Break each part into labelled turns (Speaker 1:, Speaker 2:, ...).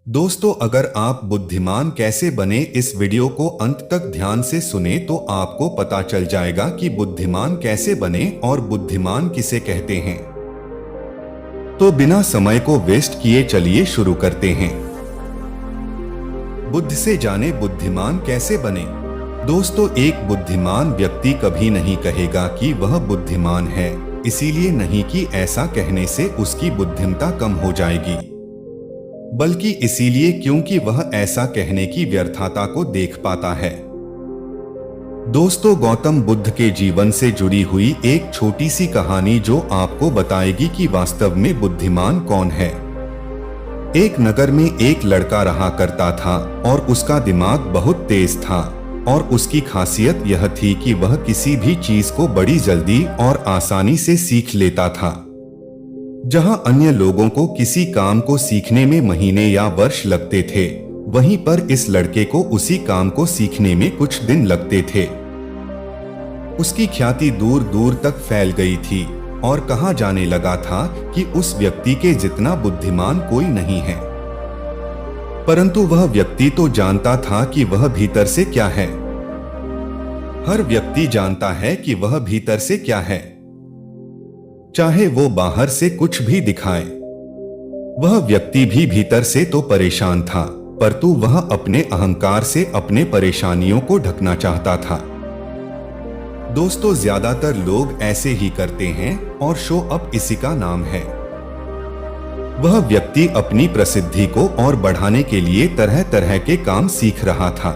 Speaker 1: दोस्तों, अगर आप बुद्धिमान कैसे बने इस वीडियो को अंत तक ध्यान से सुने तो आपको पता चल जाएगा कि बुद्धिमान कैसे बने और बुद्धिमान किसे कहते हैं। तो बिना समय को वेस्ट किए चलिए शुरू करते हैं। बुद्ध से जाने बुद्धिमान कैसे बने। दोस्तों, एक बुद्धिमान व्यक्ति कभी नहीं कहेगा कि वह बुद्धिमान है, इसीलिए नहीं कि ऐसा कहने से उसकी बुद्धिमत्ता कम हो जाएगी, बल्कि इसीलिए क्योंकि वह ऐसा कहने की व्यर्थता को देख पाता है। दोस्तों, गौतम बुद्ध के जीवन से जुड़ी हुई एक छोटी सी कहानी जो आपको बताएगी कि वास्तव में बुद्धिमान कौन है। एक नगर में एक लड़का रहा करता था और उसका दिमाग बहुत तेज था और उसकी खासियत यह थी कि वह किसी भी चीज को बड़ी जल्दी और आसानी से सीख लेता था। जहां अन्य लोगों को किसी काम को सीखने में महीने या वर्ष लगते थे, वहीं पर इस लड़के को उसी काम को सीखने में कुछ दिन लगते थे। उसकी ख्याति दूर दूर तक फैल गई थी और कहा जाने लगा था कि उस व्यक्ति के जितना बुद्धिमान कोई नहीं है। परंतु वह व्यक्ति तो जानता था कि वह भीतर से क्या है। हर व्यक्ति जानता है कि वह भीतर से क्या है, चाहे वो बाहर से कुछ भी दिखाए। वह व्यक्ति भी भीतर से तो परेशान था, परंतु वह अपने अहंकार से अपने परेशानियों को ढकना चाहता था। दोस्तों, ज्यादातर लोग ऐसे ही करते हैं और शो अप इसी का नाम है। वह व्यक्ति अपनी प्रसिद्धि को और बढ़ाने के लिए तरह तरह के काम सीख रहा था।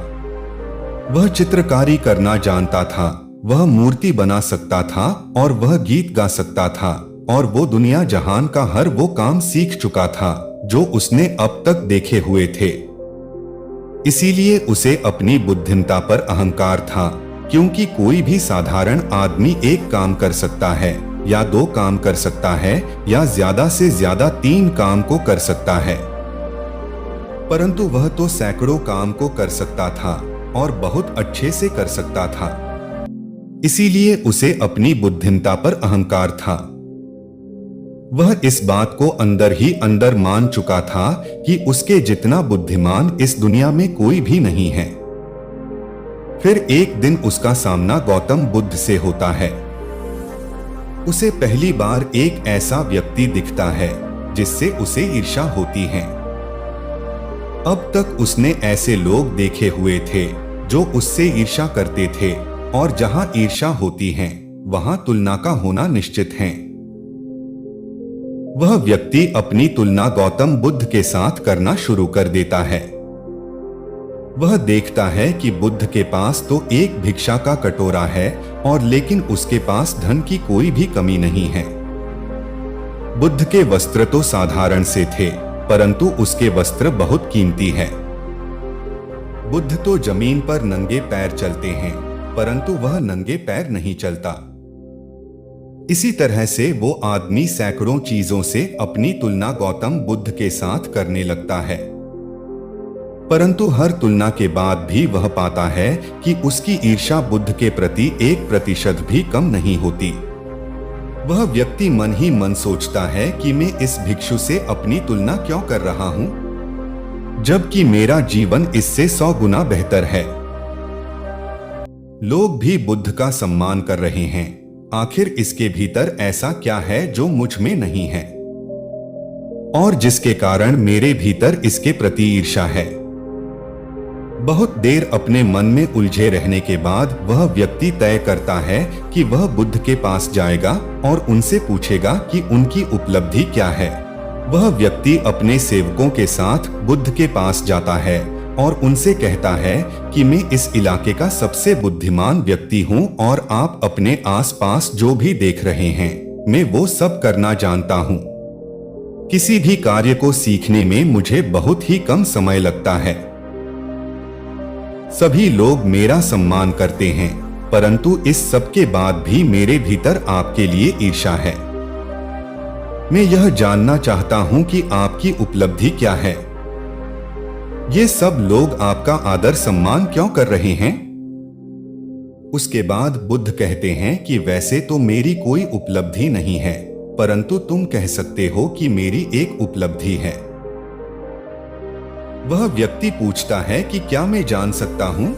Speaker 1: वह चित्रकारी करना जानता था, वह मूर्ति बना सकता था और वह गीत गा सकता था और वो दुनिया जहान का हर वो काम सीख चुका था जो उसने अब तक देखे हुए थे। इसीलिए उसे अपनी बुद्धिमत्ता पर अहंकार था, क्योंकि कोई भी साधारण आदमी एक काम कर सकता है या दो काम कर सकता है या ज्यादा से ज्यादा 3 काम को कर सकता है, परंतु वह तो सैकड़ों काम को कर सकता था और बहुत अच्छे से कर सकता था। इसीलिए उसे अपनी बुद्धिमत्ता पर अहंकार था। वह इस बात को अंदर ही अंदर मान चुका था कि उसके जितना बुद्धिमान इस दुनिया में कोई भी नहीं है। फिर एक दिन उसका सामना गौतम बुद्ध से होता है। उसे पहली बार एक ऐसा व्यक्ति दिखता है जिससे उसे ईर्ष्या होती है। अब तक उसने ऐसे लोग देखे हुए थे जो उससे ईर्ष्या करते थे, और जहां ईर्ष्या होती है वहां तुलना का होना निश्चित है। वह व्यक्ति अपनी तुलना गौतम बुद्ध के साथ करना शुरू कर देता है। वह देखता है कि बुद्ध के पास तो एक भिक्षा का कटोरा है और लेकिन उसके पास धन की कोई भी कमी नहीं है। बुद्ध के वस्त्र तो साधारण से थे, परंतु उसके वस्त्र बहुत कीमती है। बुद्ध तो जमीन पर नंगे पैर चलते हैं, परंतु वह नंगे पैर नहीं चलता। इसी तरह से वो आदमी सैकड़ों चीजों से अपनी तुलना गौतम बुद्ध के साथ करने लगता है, परंतु हर तुलना के बाद भी वह पाता है कि उसकी ईर्ष्या बुद्ध के प्रति 1% भी कम नहीं होती। वह व्यक्ति मन ही मन सोचता है कि मैं इस भिक्षु से अपनी तुलना क्यों कर रहा हूं, जबकि मेरा जीवन इससे 100 गुना बेहतर है। लोग भी बुद्ध का सम्मान कर रहे हैं, आखिर इसके भीतर ऐसा क्या है जो मुझ में नहीं है और जिसके कारण मेरे भीतर इसके प्रति ईर्ष्या है। बहुत देर अपने मन में उलझे रहने के बाद वह व्यक्ति तय करता है कि वह बुद्ध के पास जाएगा और उनसे पूछेगा कि उनकी उपलब्धि क्या है। वह व्यक्ति अपने सेवकों के साथ बुद्ध के पास जाता है और उनसे कहता है कि मैं इस इलाके का सबसे बुद्धिमान व्यक्ति हूं और आप अपने आसपास जो भी देख रहे हैं मैं वो सब करना जानता हूं। किसी भी कार्य को सीखने में मुझे बहुत ही कम समय लगता है। सभी लोग मेरा सम्मान करते हैं, परंतु इस सब के बाद भी मेरे भीतर आपके लिए ईर्ष्या है। मैं यह जानना चाहता हूं कि आपकी उपलब्धि क्या है। ये सब लोग आपका आदर सम्मान क्यों कर रहे हैं। उसके बाद बुद्ध कहते हैं कि वैसे तो मेरी कोई उपलब्धि नहीं है, परंतु तुम कह सकते हो कि मेरी एक उपलब्धि है। वह व्यक्ति पूछता है कि क्या मैं जान सकता हूँ?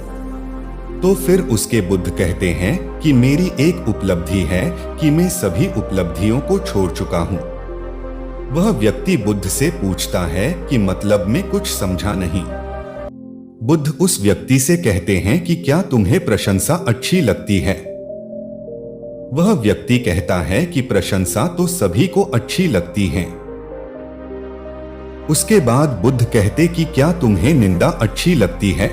Speaker 1: तो फिर उसके बुद्ध कहते हैं कि मेरी एक उपलब्धि है कि मैं सभी उपलब्धियों को छोड़ चुका हूँ। वह व्यक्ति बुद्ध से पूछता है कि मतलब मैं कुछ समझा नहीं। बुद्ध उस व्यक्ति से कहते हैं कि क्या तुम्हें प्रशंसा अच्छी लगती है? वह व्यक्ति कहता है कि प्रशंसा तो सभी को अच्छी लगती है। उसके बाद बुद्ध कहते कि क्या तुम्हें निंदा अच्छी लगती है?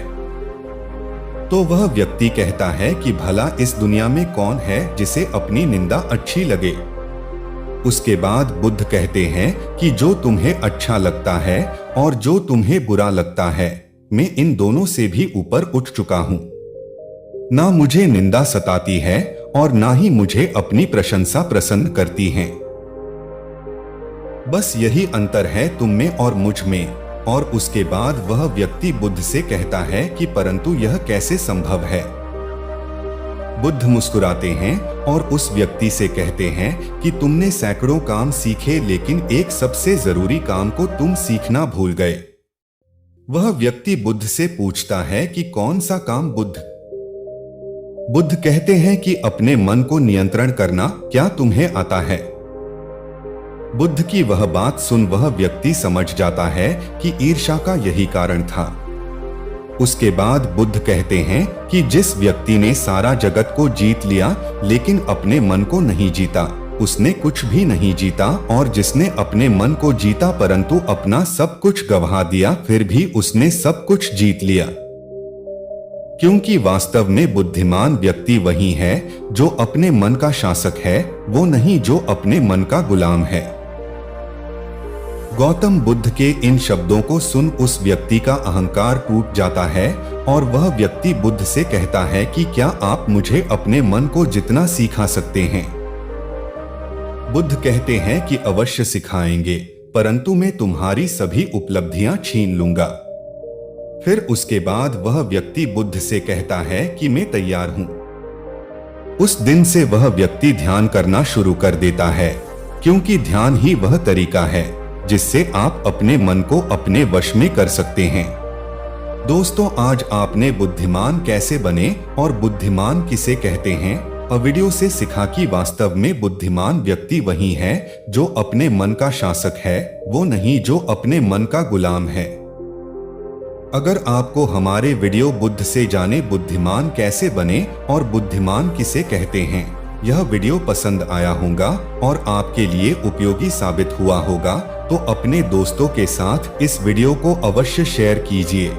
Speaker 1: तो वह व्यक्ति कहता है कि भला इस दुनिया में कौन है जिसे अपनी निंदा अच्छी लगे? उसके बाद बुद्ध कहते हैं कि जो तुम्हें अच्छा लगता है और जो तुम्हें बुरा लगता है, मैं इन दोनों से भी ऊपर उठ चुका हूं। ना मुझे निंदा सताती है और ना ही मुझे अपनी प्रशंसा प्रसन्न करती है। बस यही अंतर है तुम में और मुझ में। और उसके बाद वह व्यक्ति बुद्ध से कहता है कि परंतु यह कैसे संभव है? बुद्ध मुस्कुराते हैं और उस व्यक्ति से कहते हैं कि तुमने सैकड़ों काम सीखे लेकिन एक सबसे जरूरी काम को तुम सीखना भूल गए। वह व्यक्ति बुद्ध से पूछता है कि कौन सा काम बुद्ध? बुद्ध कहते हैं कि अपने मन को नियंत्रण करना क्या तुम्हें आता है? बुद्ध की वह बात सुन वह व्यक्ति समझ जाता है कि ईर्ष्या का यही कारण था। उसके बाद बुद्ध कहते हैं कि जिस व्यक्ति ने सारा जगत को जीत लिया लेकिन अपने मन को नहीं जीता, उसने कुछ भी नहीं जीता, और जिसने अपने मन को जीता परंतु अपना सब कुछ गंवा दिया, फिर भी उसने सब कुछ जीत लिया। क्योंकि वास्तव में बुद्धिमान व्यक्ति वही है जो अपने मन का शासक है, वो नहीं जो अपने मन का गुलाम है। गौतम बुद्ध के इन शब्दों को सुन उस व्यक्ति का अहंकार टूट जाता है और वह व्यक्ति बुद्ध से कहता है कि क्या आप मुझे अपने मन को जितना सिखा सकते हैं? बुद्ध कहते हैं कि अवश्य सिखाएंगे, परंतु मैं तुम्हारी सभी उपलब्धियां छीन लूंगा। फिर उसके बाद वह व्यक्ति बुद्ध से कहता है कि मैं तैयार हूं। उस दिन से वह व्यक्ति ध्यान करना शुरू कर देता है, क्योंकि ध्यान ही वह तरीका है जिससे आप अपने मन को अपने वश में कर सकते हैं। दोस्तों, आज आपने बुद्धिमान कैसे बने और बुद्धिमान किसे कहते हैं वीडियो से सीखा कि वास्तव में बुद्धिमान व्यक्ति वही है जो अपने मन का शासक है, वो नहीं जो अपने मन का गुलाम है। अगर आपको हमारे वीडियो बुद्ध से जाने बुद्धिमान कैसे बने और बुद्धिमान किसे कहते हैं यह वीडियो पसंद आया होगा और आपके लिए उपयोगी साबित हुआ होगा, तो अपने दोस्तों के साथ इस वीडियो को अवश्य शेयर कीजिए।